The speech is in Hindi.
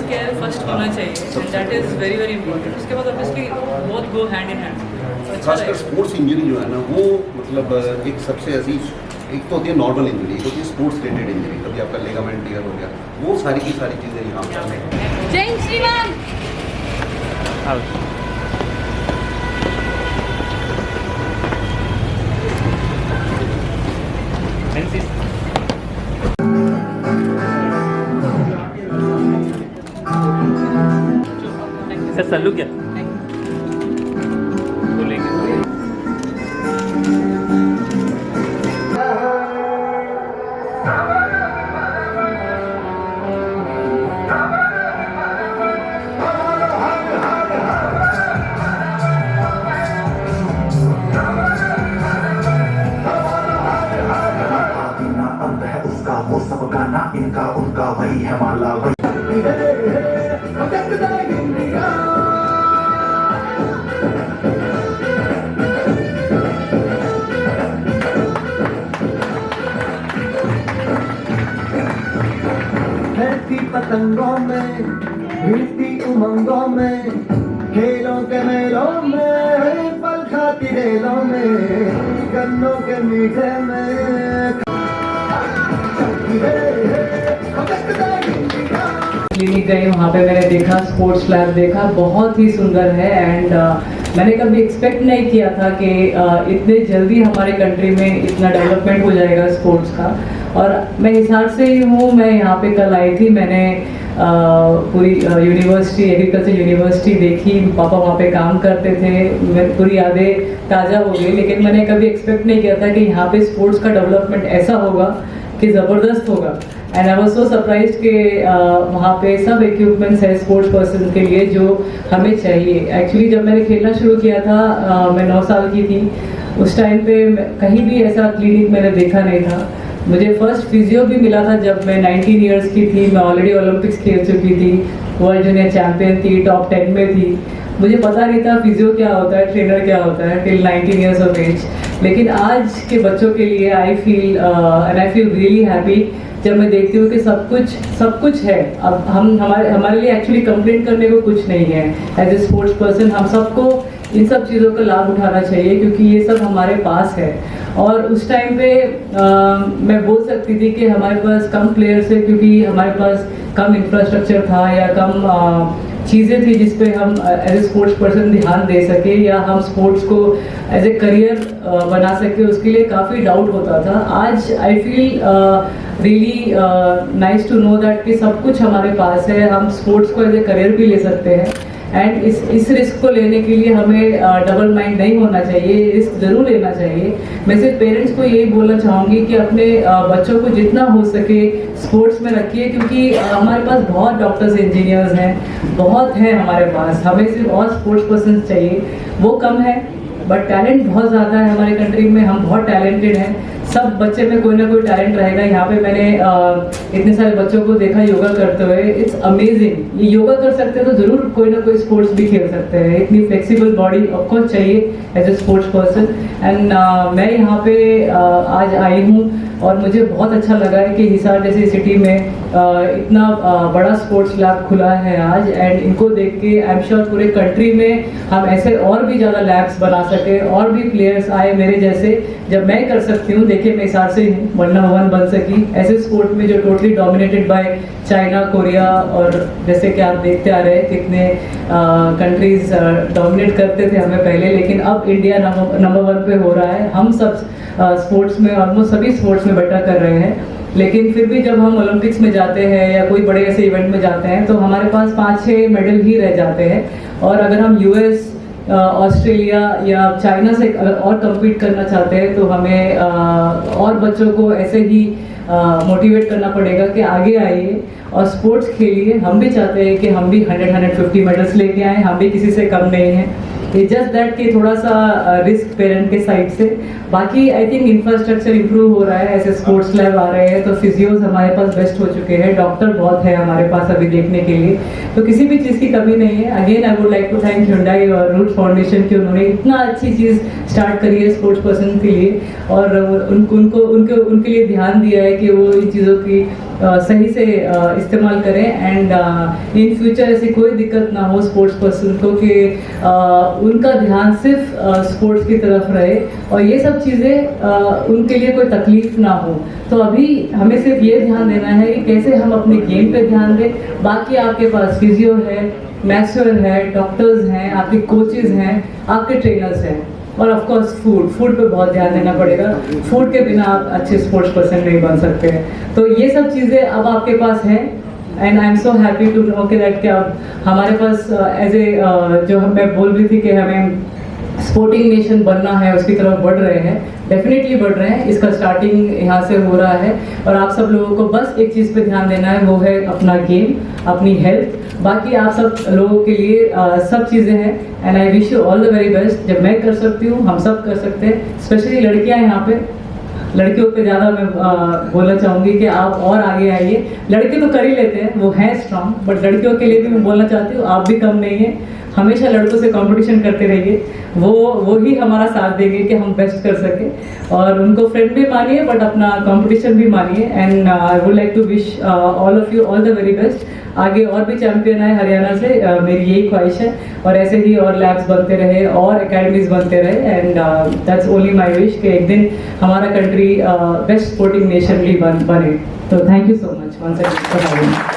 केयर फर्स्ट होना चाहिए and that is very very important. उसके बाद obviously both go hand in hand. खासकर स्पोर्ट्स इंजरी जो है ना वो मतलब एक सबसे ऐसी एक तो होती है नॉर्मल इंजरी, एक होती है स्पोर्ट्स रिलेटेड इंजरी। कभी आपका लिगामेंट टियर हो गया, वो सारी की सारी चीज़ें यहाँ पर जय श्रीमान। सर सल्लू क्या बोलेंगे? उसका वो सब गाना इनका उनका वही है माला वही। पतंगों में भिड़ती उमंगों में खेलों के मेलों में पल खाती रेलों में गन्नों के मीठे में क्लिनिक गई, वहाँ पे मैंने देखा स्पोर्ट्स लैब देखा, बहुत ही सुंदर है। एंड मैंने कभी एक्सपेक्ट नहीं किया था कि इतने जल्दी हमारे कंट्री में इतना डेवलपमेंट हो जाएगा स्पोर्ट्स का। और मैं हिसार से ही हूँ, मैं यहाँ पे कल आई थी, मैंने पूरी यूनिवर्सिटी एग्रीकल्चर यूनिवर्सिटी देखी, पापा वहाँ पे काम करते थे, मेरी पूरी यादें ताज़ा हो गई। लेकिन मैंने कभी एक्सपेक्ट नहीं किया था कि यहाँ पे स्पोर्ट्स का डेवलपमेंट ऐसा होगा कि ज़बरदस्त होगा। And I was so surprised कि वहाँ पे सब इक्विपमेंट्स है स्पोर्ट्स पर्सन के लिए जो हमें चाहिए। एक्चुअली जब मैंने खेलना शुरू किया था मैं 9 साल की थी, उस टाइम पे कहीं भी ऐसा क्लिनिक मैंने देखा नहीं था। मुझे फर्स्ट फिजियो भी मिला था जब मैं 19 इयर्स की थी, मैं ऑलरेडी ओलंपिक्स खेल चुकी थी, वर्ल्ड जूनियर चैम्पियन थी, टॉप 10 में थी। मुझे पता नहीं था फिजियो क्या होता है, ट्रेनर क्या होता है टिल 19 इयर्स ऑफ एज। लेकिन आज के बच्चों के लिए आई फील रियली हैप्पी जब मैं देखती हूँ कि सब कुछ है। अब हमारे लिए एक्चुअली कंप्लेंट करने को कुछ नहीं है। एज ए स्पोर्ट्स पर्सन हम सबको इन सब चीज़ों का लाभ उठाना चाहिए क्योंकि ये सब हमारे पास है। और उस टाइम पे मैं बोल सकती थी कि हमारे पास कम प्लेयर्स है क्योंकि हमारे पास कम इंफ्रास्ट्रक्चर था या कम चीज़ें थी जिस पे हम एज ए स्पोर्ट्स पर्सन ध्यान दे सके या हम स्पोर्ट्स को एज ए करियर बना सके, उसके लिए काफ़ी डाउट होता था। आज I feel really nice to know that कि सब कुछ हमारे पास है, हम स्पोर्ट्स को एज ए करियर भी ले सकते हैं। एंड इस रिस्क को लेने के लिए हमें डबल माइंड नहीं होना चाहिए, रिस्क जरूर लेना चाहिए। मैं सिर्फ पेरेंट्स को यही बोलना चाहूँगी कि अपने बच्चों को जितना हो सके स्पोर्ट्स में रखिए क्योंकि हमारे पास बहुत डॉक्टर्स इंजीनियर्स हैं, बहुत हैं हमारे पास। हमें सिर्फ और स्पोर्ट्स पर्सन चाहिए, वो कम है बट टैलेंट बहुत ज़्यादा है हमारे कंट्री में। हम बहुत टैलेंटेड हैं, सब बच्चे में कोई ना कोई टैलेंट रहेगा। यहाँ पे मैंने इतने सारे बच्चों को देखा योगा करते हुए, इट्स अमेजिंग। ये योगा कर सकते हैं तो ज़रूर कोई ना कोई स्पोर्ट्स भी खेल सकते हैं। इतनी फ्लेक्सिबल बॉडी ऑफकोर्स चाहिए as a sports person. And मैं यहाँ पे आज आई हूँ और मुझे बहुत अच्छा लगा है कि हिसार जैसी सिटी में इतना बड़ा स्पोर्ट्स लैब खुला है आज। एंड इनको देख के आई एम श्योर पूरे कंट्री में हम ऐसे और भी ज़्यादा लैब्स बना सके और भी प्लेयर्स आए मेरे जैसे। जब मैं कर सकती हूँ, देखिए मैं हिसार से हूँ, वरना वन बन सकी ऐसे स्पोर्ट में जो totally dominated by China, Korea और जैसे कि आप देखते आ रहे हैं कितने कंट्रीज डोमिनेट करते थे हमें पहले, लेकिन अब इंडिया नंबर 1 पे हो रहा है। हम सब स्पोर्ट्स में ऑलमोस्ट सभी स्पोर्ट्स में बेटर कर रहे हैं। लेकिन फिर भी जब हम ओलंपिक्स में जाते हैं या कोई बड़े ऐसे इवेंट में जाते हैं तो हमारे पास 5-6 मेडल ही रह जाते हैं। और अगर हम यूएस, ऑस्ट्रेलिया या चाइना से अगर और कम्पीट करना चाहते हैं तो हमें और बच्चों को ऐसे ही मोटिवेट करना पड़ेगा कि आगे आइए और स्पोर्ट्स खेलिए। हम भी चाहते हैं कि हम भी 100-150 मेडल्स लेके आए, हम भी किसी से कम नहीं हैं। इट्स जस्ट दैट कि थोड़ा सा रिस्क पेरेंट के साइड से, बाकी आई थिंक इंफ्रास्ट्रक्चर इंप्रूव हो रहा है, ऐसे स्पोर्ट्स लैब आ रहे हैं, तो फिजियोज हमारे पास बेस्ट हो चुके हैं, डॉक्टर बहुत है हमारे पास अभी देखने के लिए, तो किसी भी चीज़ की कमी नहीं है। Again I would like to thank Hyundai और रूट फाउंडेशन की, उन्होंने इतना अच्छी चीज़ स्टार्ट करी है स्पोर्ट्स पर्सन के लिए, और उनके लिए ध्यान दिया है कि वो इन चीज़ों की सही से इस्तेमाल करें, एंड इन फ्यूचर ऐसी कोई दिक्कत ना हो स्पोर्ट्स पर्सन को कि उनका ध्यान सिर्फ स्पोर्ट्स की तरफ रहे, और ये सब चीज़ें उनके लिए कोई तकलीफ ना हो। तो अभी हमें सिर्फ ये ध्यान देना है कि कैसे हम अपने गेम पे ध्यान दें, बाकी आपके पास फिजियो है, मैस्योर है, डॉक्टर्स हैं, आपके कोचेज हैं, आपके ट्रेनर्स हैं, और ऑफ कोर्स फूड पे बहुत ध्यान देना पड़ेगा, फूड के बिना आप अच्छे स्पोर्ट्स पर्सन नहीं बन सकते हैं। तो ये सब चीज़ें अब आपके पास हैं, and I am so happy to know कि दैट कि अब हमारे पास एज ए जो मैं बोल रही थी कि हमें स्पोर्टिंग नेशन बनना है, उसकी तरफ बढ़ रहे हैं, डेफिनेटली बढ़ रहे हैं, इसका स्टार्टिंग यहाँ से हो रहा है, और आप सब लोगों को बस एक चीज़ पे ध्यान देना है, वो है अपना गेम, अपनी हेल्थ, बाकी आप सब लोगों के लिए सब चीज़ें हैं, and I wish you all the very best. जब मैं कर सकती हूँ हम सब कर सकते हैं, स्पेशली लड़कियाँ यहाँ पे, लड़कियों पे ज़्यादा मैं बोलना चाहूँगी कि आप और आगे आइए। लड़के तो कर ही लेते हैं, वो हैं स्ट्रांग, बट लड़कियों के लिए भी मैं बोलना चाहती हूँ आप भी कम नहीं हैं, हमेशा लड़कों से कंपटीशन करते रहिए, वो ही हमारा साथ देंगे कि हम बेस्ट कर सकें, और उनको फ्रेंड भी मानिए बट अपना कंपटीशन भी मानिए, and I would like to wish all of you all the very best. आगे और भी चैंपियन आए हरियाणा से, मेरी यही ख्वाहिश है, और ऐसे ही और लैब्स बनते रहे और एकेडमीज बनते रहे, and that's only my wish कि एक दिन हमारा कंट्री बेस्ट स्पोर्टिंग नेशन भी बने। तो thank you so much once again for having me.